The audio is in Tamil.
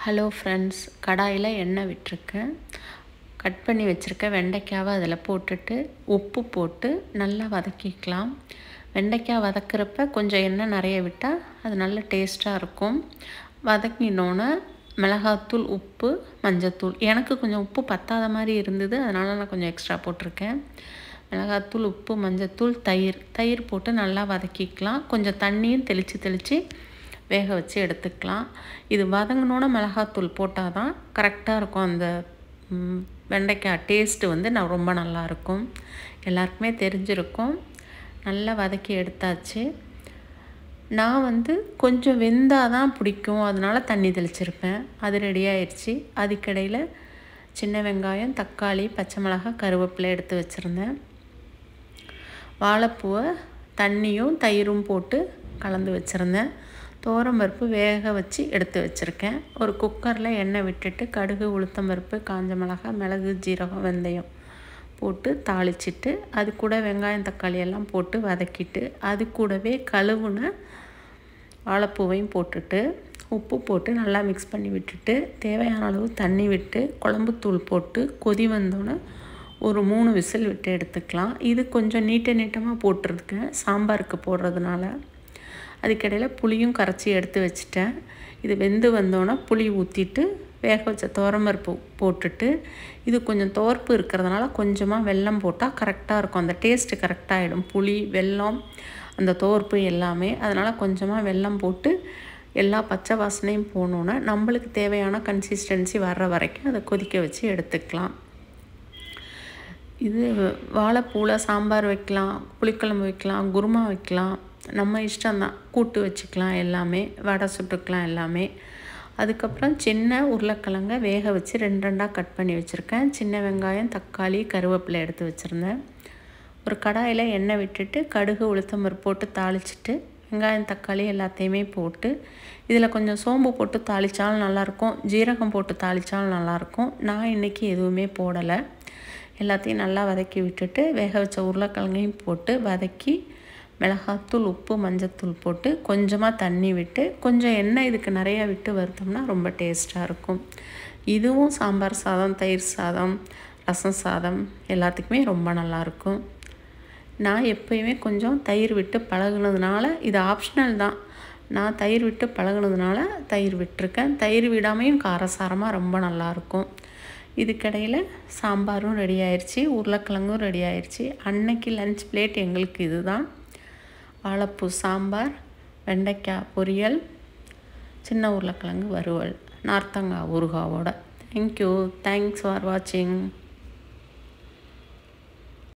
ஹலோ ஃப்ரெண்ட்ஸ், கடாயில் எண்ணெய் விட்டுருக்கேன். கட் பண்ணி வச்சுருக்கேன் வெண்டைக்காவை அதில் போட்டுட்டு உப்பு போட்டு நல்லா வதக்கிக்கலாம். வெண்டைக்காய் வதக்கிறப்ப கொஞ்சம் எண்ணெய் நிறைய விட்டால் அது நல்ல டேஸ்ட்டாக இருக்கும். வதக்கினோன்னே மிளகாத்தூள், உப்பு, மஞ்சத்தூள். எனக்கு கொஞ்சம் உப்பு பத்தாத மாதிரி இருந்தது, அதனால் நான் கொஞ்சம் எக்ஸ்ட்ரா போட்டிருக்கேன். மிளகாத்தூள், உப்பு, மஞ்சத்தூள், தயிர் போட்டு நல்லா வதக்கிக்கலாம். கொஞ்சம் தண்ணியும் தெளித்து வேக வச்சு எடுத்துக்கலாம். இது வதங்கினோன்னு மிளகாத்தூள் போட்டால் தான் கரெக்டாக இருக்கும். அந்த வெண்டைக்காய் டேஸ்ட்டு ரொம்ப நல்லாயிருக்கும். எல்லாருக்குமே தெரிஞ்சிருக்கும். நல்லா வதக்கி எடுத்தாச்சு. நான் கொஞ்சம் வெந்தால் தான் பிடிக்கும், அதனால் தண்ணி தெளிச்சிருப்பேன். அது ரெடி ஆயிடுச்சு. அதுக்கிடையில் சின்ன வெங்காயம், தக்காளி, பச்சை மிளகாய், கருவேப்பிலை எடுத்து வச்சுருந்தேன். வாழைப்பூவை தண்ணியும் தயிரும் போட்டு கலந்து வச்சுருந்தேன். துவரம்பருப்பு வேக வச்சு எடுத்து வச்சுருக்கேன். ஒரு குக்கரில் எண்ணெய் விட்டுட்டு கடுகு, உளுத்தம்பருப்பு, காஞ்ச மிளகாய், மிளகு, ஜீரகம், வெந்தயம் போட்டு தாளிச்சிட்டு அது கூட வெங்காயம், தக்காளி எல்லாம் போட்டு வதக்கிட்டு அது கூடவே கழுவுன வாழைப்பூவையும் போட்டுட்டு உப்பு போட்டு நல்லா மிக்ஸ் பண்ணி விட்டுட்டு தேவையான அளவு தண்ணி விட்டு குழம்புத்தூள் போட்டு கொதி வந்தோன்னே ஒரு 3 விசில் விட்டு எடுத்துக்கலாம். இது கொஞ்சம் நீட்டமாக போட்டிருக்கேன் சாம்பாருக்கு போடுறதுனால. அதுக்கிடையில் புளியும் கரைச்சி எடுத்து வச்சுட்டேன். இது வெந்து வந்தோன்னே புளி ஊற்றிட்டு வேக வச்ச துவரம்பருப்பு போட்டுட்டு இது கொஞ்சம் துவர்ப்பு இருக்கிறதுனால கொஞ்சமாக வெல்லம் போட்டால் கரெக்டாக இருக்கும். அந்த டேஸ்ட்டு கரெக்டாகிடும். புளி, வெல்லம், அந்த துவர்ப்பு எல்லாமே. அதனால் கொஞ்சமாக வெல்லம் போட்டு எல்லா பச்சை வாசனையும் போனோன்னே நம்மளுக்கு தேவையான கன்சிஸ்டன்சி வர்ற வரைக்கும் அதை கொதிக்க வச்சு எடுத்துக்கலாம். இது வாழைப்பூவில் சாம்பார் வைக்கலாம், புளிக்குழம்பு வைக்கலாம், குருமா வைக்கலாம். நம்ம இஷ்டம்தான். கூட்டு வச்சுக்கலாம், எல்லாமே வடை சுட்டுக்கலாம் எல்லாமே. அதுக்கப்புறம் சின்ன உருளைக்கிழங்க வேக வச்சு 2 கட் பண்ணி வச்சுருக்கேன். சின்ன வெங்காயம், தக்காளி, கருவேப்பிலை எடுத்து வச்சுருந்தேன். ஒரு கடாயில் எண்ணெய் விட்டுட்டு கடுகு, உளுத்தம்பருப்பு போட்டு தாளிச்சிட்டு வெங்காயம், தக்காளி எல்லாத்தையுமே போட்டு இதில் கொஞ்சம் சோம்பு போட்டு தாளித்தாலும் நல்லாயிருக்கும், ஜீரகம் போட்டு தாளித்தாலும் நல்லாயிருக்கும். நான் இன்றைக்கி எதுவுமே போடலை. எல்லாத்தையும் நல்லா வதக்கி விட்டுட்டு வேக வச்ச உருளைக்கிழங்கையும் போட்டு வதக்கி மிளகாத்தூள், உப்பு, மஞ்சத்தூள் போட்டு கொஞ்சமாக தண்ணி விட்டு கொஞ்சம் எண்ணெய் இதுக்கு நிறையா விட்டு வறுத்தோம்னா ரொம்ப டேஸ்ட்டாக இருக்கும். இதுவும் சாம்பார் சாதம், தயிர் சாதம், ரசம் சாதம் எல்லாத்துக்குமே ரொம்ப நல்லாயிருக்கும். நான் எப்போயுமே கொஞ்சம் தயிர் விட்டு பழகுனதுனால, இது ஆப்ஷனல் தான், நான் தயிர் விட்டு பழகுனதுனால தயிர் விட்டுருக்கேன். தயிர் விடாமையும் காரசாரமாக ரொம்ப நல்லாயிருக்கும். இதுக்கிடையில் சாம்பாரும் ரெடி ஆயிடுச்சு, உருளைக்கிழங்கும் ரெடி ஆயிடுச்சு. அன்னைக்கு லன்ச் பிளேட் எங்களுக்கு இது தான். வாழைப்பூ சாம்பார், வெண்டைக்காய் பொரியல், சின்ன உருளைக்கிழங்கு வறுவல், நார்த்தங்காய் ஊறுகாவோட. தேங்க்யூ. தேங்க்ஸ் ஃபார் வாட்சிங்.